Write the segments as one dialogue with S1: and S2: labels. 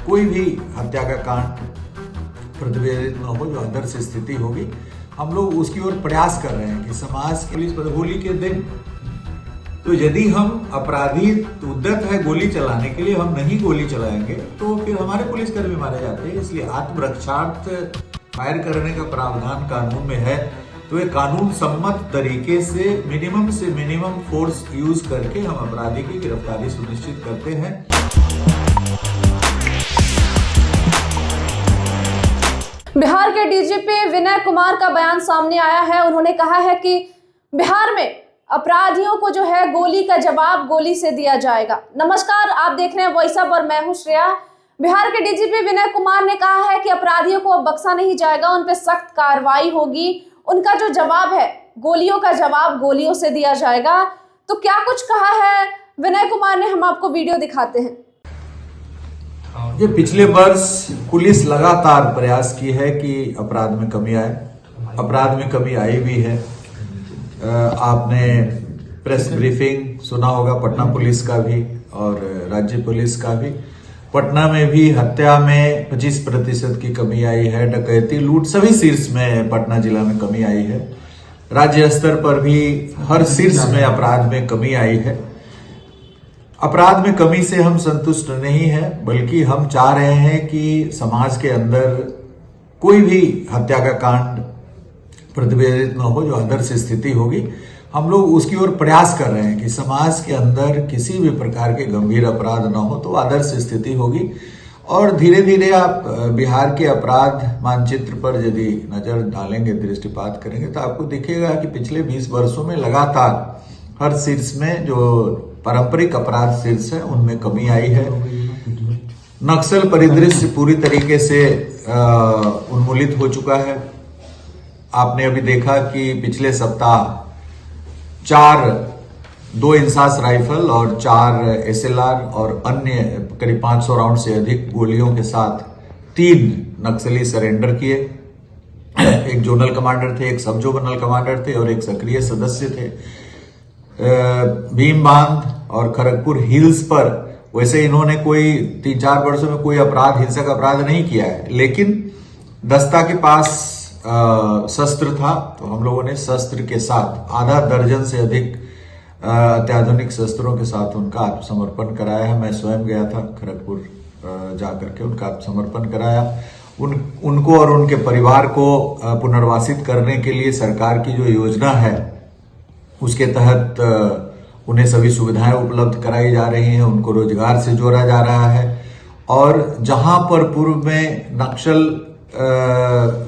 S1: कोई भी हत्या का कांड प्रतिवेदित न हो, जो आदर्श स्थिति होगी, हम लोग उसकी ओर प्रयास कर रहे हैं कि समाज के लिए होली के दिन तो यदि हम अपराधी उद्यत है गोली चलाने के लिए, हम नहीं गोली चलाएंगे तो फिर हमारे पुलिसकर्मी मारे जाते हैं। इसलिए आत्मरक्षार्थ फायर करने का प्रावधान कानून में है, तो ये कानून सम्मत तरीके से मिनिमम फोर्स यूज करके हम अपराधी की गिरफ्तारी सुनिश्चित करते हैं।
S2: बिहार के डीजीपी विनय कुमार का बयान सामने आया है। उन्होंने कहा है कि बिहार में अपराधियों को जो है गोली का जवाब गोली से दिया जाएगा। नमस्कार, आप देख रहे हैं वॉइस अप और मैं हूं श्रेया। बिहार के डीजीपी विनय कुमार ने कहा है कि अपराधियों को अब बख्शा नहीं जाएगा, उन पर सख्त कार्रवाई होगी। उनका जो जवाब है, गोलियों का जवाब गोलियों से दिया जाएगा। तो क्या कुछ कहा है विनय कुमार ने, हम आपको वीडियो दिखाते हैं।
S1: ये पिछले वर्ष पुलिस लगातार प्रयास की है कि अपराध में कमी आए, अपराध में कमी आई भी है। आपने प्रेस ब्रीफिंग सुना होगा पटना पुलिस का भी और राज्य पुलिस का भी। पटना में भी हत्या में 25% की कमी आई है, डकैती लूट सभी शीर्ष में पटना जिला में कमी आई है। राज्य स्तर पर भी हर शीर्ष में अपराध में कमी आई है। अपराध में कमी से हम संतुष्ट नहीं है, बल्कि हम चाह रहे हैं कि समाज के अंदर कोई भी हत्या का कांड प्रतिवेदित न हो, जो आदर्श स्थिति होगी, हम लोग उसकी ओर प्रयास कर रहे हैं कि समाज के अंदर किसी भी प्रकार के गंभीर अपराध न हो, तो आदर्श स्थिति होगी। और धीरे धीरे आप बिहार के अपराध मानचित्र पर यदि नजर डालेंगे, दृष्टिपात करेंगे, तो आपको दिखेगा कि पिछले 20 वर्षों में लगातार हर शीर्ष में जो पारंपरिक अपराध शीर्ष है उनमें कमी आई है। नक्सल परिदृश्य पूरी तरीके से उन्मूलित हो चुका है। आपने अभी देखा कि पिछले सप्ताह 2 इंसास राइफल और 4 SLR और अन्य करीब 500 राउंड से अधिक गोलियों के साथ 3 नक्सली सरेंडर किए। एक जोनल कमांडर थे, एक सब जोनल कमांडर थे और एक सक्रिय सदस्य थे। भीम बांध और खड़गपुर हिल्स पर वैसे इन्होंने कोई 3-4 वर्षों में कोई अपराध, हिंसक अपराध नहीं किया है, लेकिन दस्ता के पास शस्त्र था, तो हम लोगों ने शस्त्र के साथ आधा दर्जन से अधिक अत्याधुनिक शस्त्रों के साथ उनका आत्मसमर्पण कराया है। मैं स्वयं गया था खड़गपुर जाकर के उनका आत्मसमर्पण कराया। उनको और उनके परिवार को पुनर्वासित करने के लिए सरकार की जो योजना है उसके तहत उन्हें सभी सुविधाएं उपलब्ध कराई जा रही हैं, उनको रोजगार से जोड़ा जा रहा है। और जहां पर पूर्व में नक्सल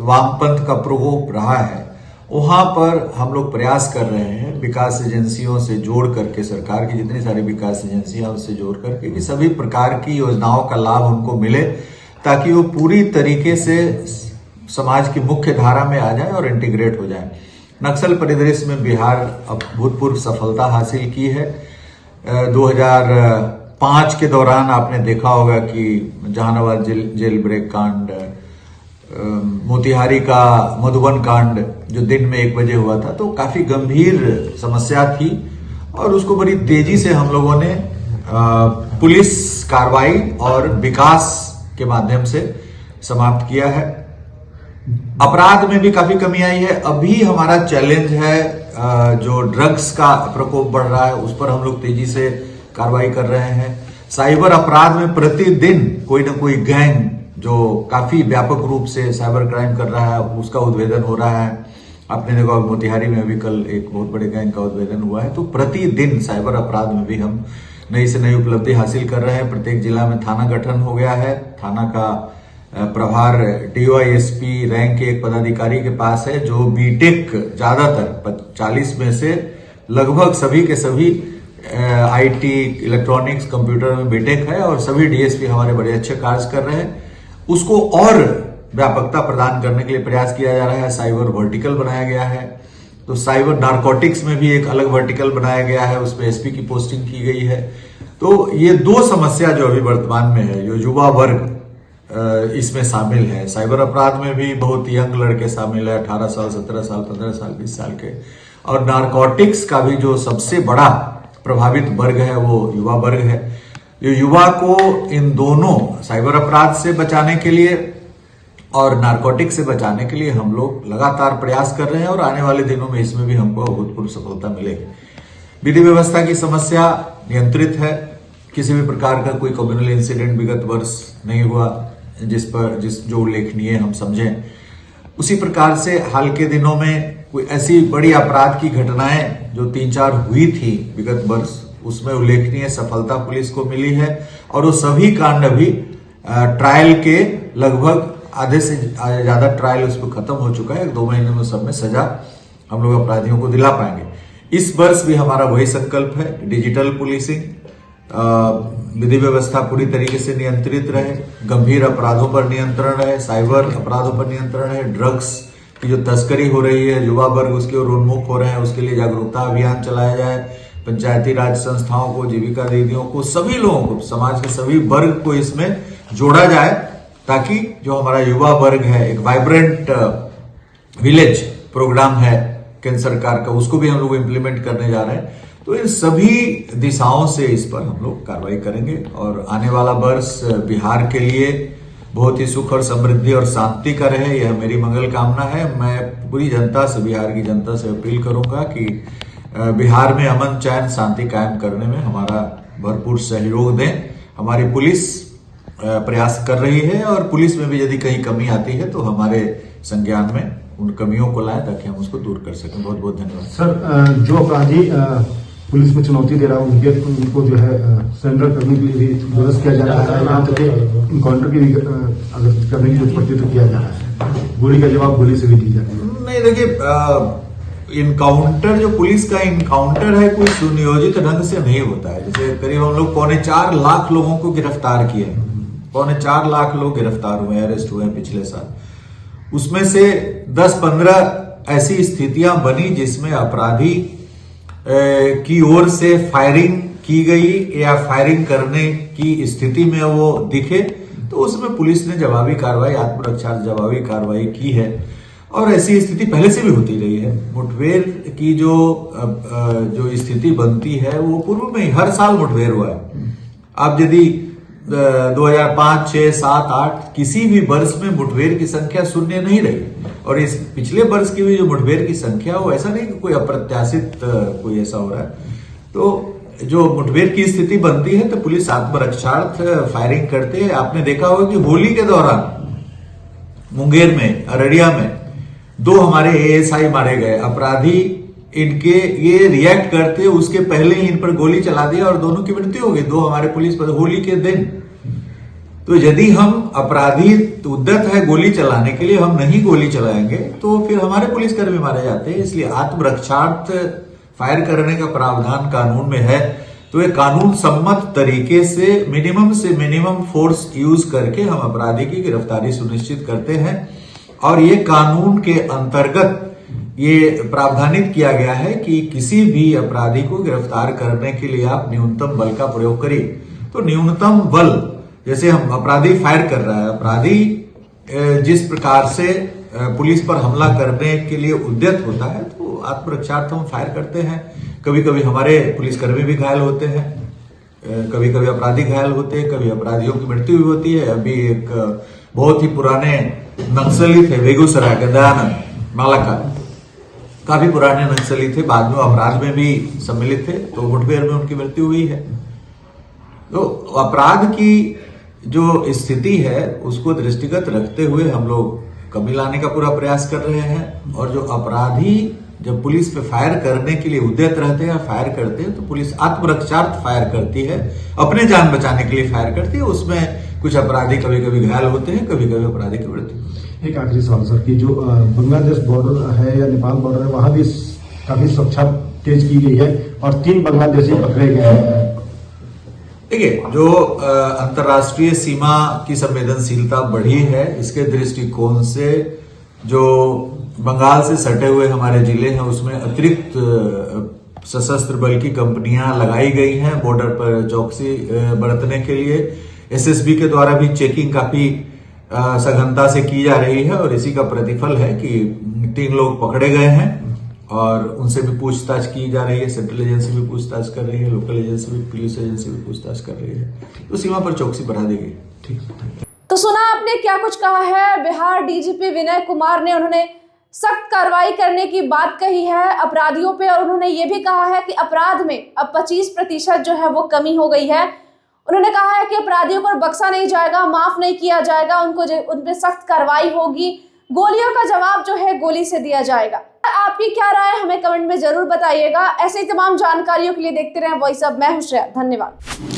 S1: वामपंथ का प्रकोप रहा है, वहां पर हम लोग प्रयास कर रहे हैं विकास एजेंसियों से जोड़ करके, सरकार की जितनी सारी विकास एजेंसियां उससे जोड़ करके, कि सभी प्रकार की योजनाओं का लाभ उनको मिले, ताकि वो पूरी तरीके से समाज की मुख्य धारा में आ जाए और इंटीग्रेट हो जाए। नक्सल परिदृश्य में बिहार अभूतपूर्व सफलता हासिल की है। 2005 के दौरान आपने देखा होगा कि जहानाबाद जेल ब्रेक कांड, मोतिहारी का मधुबन कांड जो दिन में 1 बजे हुआ था, तो काफी गंभीर समस्या थी और उसको बड़ी तेजी से हम लोगों ने पुलिस कार्रवाई और विकास के माध्यम से समाप्त किया है। अपराध में भी काफी कमी आई है। अभी हमारा चैलेंज है जो ड्रग्स का प्रकोप बढ़ रहा है, उस पर हम लोग तेजी से कार्रवाई कर रहे हैं। साइबर अपराध में प्रतिदिन कोई ना कोई गैंग जो काफी व्यापक रूप से साइबर क्राइम कर रहा है, उसका उद्भेदन हो रहा है। आपने देखा मोतिहारी में अभी कल एक बहुत बड़े गैंग का उद्भेदन हुआ है। तो प्रतिदिन साइबर अपराध में भी हम नई से नई उपलब्धि हासिल कर रहे हैं। प्रत्येक जिला में थाना गठन हो गया है। थाना का प्रभार DYSP रैंक के एक पदाधिकारी के पास है, जो बीटेक ज्यादातर 40 में से लगभग सभी के सभी IT, इलेक्ट्रॉनिक्स, कंप्यूटर में बीटेक है और सभी DSP हमारे बड़े अच्छे कार्य कर रहे हैं। उसको और व्यापकता प्रदान करने के लिए प्रयास किया जा रहा है। साइबर वर्टिकल बनाया गया है। तो साइबर नारकोटिक्स में भी एक अलग वर्टिकल बनाया गया है, उसमें SP की पोस्टिंग की गई है। तो ये 2 समस्या जो अभी वर्तमान में है, जो युवा वर्ग इसमें शामिल है। साइबर अपराध में भी बहुत यंग लड़के शामिल है, 18 साल, 17 साल, 15 साल, 20 साल के। और नारकोटिक्स का भी जो सबसे बड़ा प्रभावित वर्ग है वो युवा वर्ग है। जो युवा को इन दोनों साइबर अपराध से बचाने के लिए और नारकोटिक से बचाने के लिए हम लोग लगातार प्रयास कर रहे हैं और आने वाले दिनों में इसमें भी हमको अभूतपूर्व सफलता मिलेगी। विधि व्यवस्था की समस्या नियंत्रित है। किसी भी प्रकार का कोई कम्युनल इंसिडेंट विगत वर्ष नहीं हुआ जो उल्लेखनीय हम समझें। उसी प्रकार से हाल के दिनों में कोई ऐसी बड़ी अपराध की घटनाएं जो 3-4 हुई थी विगत वर्ष, उसमें उल्लेखनीय सफलता पुलिस को मिली है और वो सभी कांड अभी ट्रायल के लगभग आधे से ज्यादा ट्रायल उस पर खत्म हो चुका है। 2 महीने में सब में सजा हम लोग अपराधियों को दिला पाएंगे। इस वर्ष भी हमारा वही संकल्प है, डिजिटल पुलिसिंग, विधि व्यवस्था पूरी तरीके से नियंत्रित रहे, गंभीर अपराधों पर नियंत्रण रहे, साइबर अपराधों पर नियंत्रण रहे, ड्रग्स की जो तस्करी हो रही है, युवा वर्ग उसके ओर उन्मुख हो रहे हैं, उसके लिए जागरूकता अभियान चलाया जाए। पंचायती राज संस्थाओं को, जीविका दीदियों को, सभी लोगों को, समाज के सभी वर्ग को इसमें जोड़ा जाए ताकि जो हमारा युवा वर्ग है, एक वाइब्रेंट विलेज प्रोग्राम है केंद्र सरकार का, उसको भी हम लोग इम्प्लीमेंट करने जा रहे हैं। तो इन सभी दिशाओं से इस पर हम लोग कार्रवाई करेंगे और आने वाला वर्ष बिहार के लिए बहुत ही सुख और समृद्धि और शांति का रहे, यह मेरी मंगल कामना है। मैं पूरी जनता से, बिहार की जनता से अपील करूंगा कि बिहार में अमन, चैन, शांति कायम करने में हमारा भरपूर सहयोग दें। हमारी पुलिस प्रयास कर रही है और पुलिस में भी यदि कहीं कमी आती है तो हमारे संज्ञान में उन कमियों को लाएं ताकि हम उसको दूर कर सकें। बहुत बहुत धन्यवाद।
S3: सर, जो अपराधी पुलिस में चुनौती दे रहा है उनको जो है सरेंडर करने के लिए भी विरोध किया जा रहा है, यहाँ तक इनकाउंटर की भी अगर करने की जरूरत पड़ती है तो किया जा रहा है, गोली का जवाब गोली से भी दी जाती है।
S1: नहीं, देखिए, इनकाउंटर जो पुलिस का इनकाउंटर है कोई सुनियोजित ढंग से नहीं होता है। जैसे करीब हम लोग 4.25 लाख लोगों को गिरफ्तार किए, 4.25 लाख लोग गिरफ्तार हुए, अरेस्ट हुए पिछले साल। उसमें से 10-15 ऐसी स्थितियां बनी जिसमें अपराधी की ओर से फायरिंग की गई या फायरिंग करने की स्थिति में वो दिखे, तो उसमें पुलिस ने जवाबी कार्रवाई, आत्मरक्षा जवाबी कार्रवाई की है। और ऐसी स्थिति पहले से भी होती रही है। मुठभेड़ की जो स्थिति बनती है वो पूर्व में ही हर साल मुठभेड़ हुआ है। आप यदि 2005, 6, 7, 8 किसी भी वर्ष में मुठभेड़ की संख्या शून्य नहीं रही और इस पिछले वर्ष की भी जो मुठभेड़ की संख्या वो ऐसा नहीं कि कोई अप्रत्याशित कोई ऐसा हो रहा है। तो जो मुठभेड़ की स्थिति बनती है तो पुलिस आत्मरक्षार्थ फायरिंग करते हैं। आपने देखा होगा कि होली के दौरान मुंगेर में, अररिया में 2 हमारे ASI मारे गए। अपराधी इनके ये रिएक्ट करते उसके पहले ही इन पर गोली चला दिया और दोनों की मृत्यु हो गई, 2 हमारे पुलिस पर होली के दिन। तो यदि हम अपराधी उद्यत है गोली चलाने के लिए, हम नहीं गोली चलाएंगे तो फिर हमारे पुलिसकर्मी मारे जाते हैं। इसलिए आत्मरक्षार्थ फायर करने का प्रावधान कानून में है। तो ये कानून सम्मत तरीके से मिनिमम फोर्स यूज करके हम अपराधी की गिरफ्तारी सुनिश्चित करते हैं। और ये कानून के अंतर्गत ये प्रावधानित किया गया है कि किसी भी अपराधी को गिरफ्तार करने के लिए आप न्यूनतम बल का प्रयोग करिए। तो न्यूनतम बल, जैसे हम अपराधी फायर कर रहा है, अपराधी जिस प्रकार से पुलिस पर हमला करने के लिए उद्यत होता है तो आत्मरक्षार्थ हम फायर करते हैं। कभी कभी हमारे पुलिसकर्मी भी घायल होते हैं, कभी कभी अपराधी घायल होते हैं, कभी अपराधियों की मृत्यु भी होती है। अभी एक बहुत ही पुराने नक्सली थे बेगूसराय के, दयानंद मालाकार, काफी पुराने नक्सली थे, बाद में अपराध में भी सम्मिलित थे, तो मुठभेड़ में उनकी मृत्यु हुई है। तो अपराध की जो स्थिति है उसको दृष्टिगत रखते हुए हम लोग कमी लाने का पूरा प्रयास कर रहे हैं। और जो अपराधी जब पुलिस पे फायर करने के लिए उद्यत रहते हैं, फायर करते हैं, तो पुलिस आत्मरक्षार्थ फायर करती है, अपने जान बचाने के लिए फायर करती है। उसमें कुछ अपराधी कभी कभी घायल होते हैं, कभी कभी अपराधी की मृत्यु।
S3: एक आखिरी सवाल सर, कि जो बांग्लादेश बॉर्डर है या नेपाल बॉर्डर है, वहां भी काफी सुरक्षा तेज की गई है और 3 बांग्लादेशी पकड़े गए हैं।
S1: देखिए, जो अंतर्राष्ट्रीय सीमा की संवेदनशीलता बढ़ी है, इसके दृष्टिकोण से जो बंगाल से सटे हुए हमारे जिले हैं उसमें अतिरिक्त सशस्त्र बल की कंपनियां लगाई गई हैं बॉर्डर पर चौकसी बरतने के लिए। एसएसबी के द्वारा भी चेकिंग काफी सघनता से की जा रही है और इसी का प्रतिफल है कि 3 लोग पकड़े गए हैं और उनसे भी पूछताछ की जा रही है। सेंट्रल एजेंसी भी पूछताछ कर रही है, लोकल एजेंसी भी, पुलिस एजेंसी भी पूछताछ कर रही है। तो सीमा पर चौकसी बढ़ा दी गई।
S3: ठीक।
S2: तो सुना आपने क्या कुछ कहा है बिहार डीजीपी विनय कुमार ने। उन्होंने सख्त कार्रवाई करने की बात कही है अपराधियों पे, और उन्होंने ये भी कहा है कि अपराध में अब 25% जो है वो कमी हो गई है। उन्होंने कहा है कि अपराधियों को बख्शा नहीं जाएगा, माफ नहीं किया जाएगा, उन पे सख्त कार्रवाई होगी, गोलियों का जवाब जो है गोली से दिया जाएगा। आपकी क्या राय है हमें कमेंट में जरूर बताइएगा। ऐसे ही तमाम जानकारियों के लिए देखते रहें वॉइस ऑफ। मैं हूं श्रेया, धन्यवाद।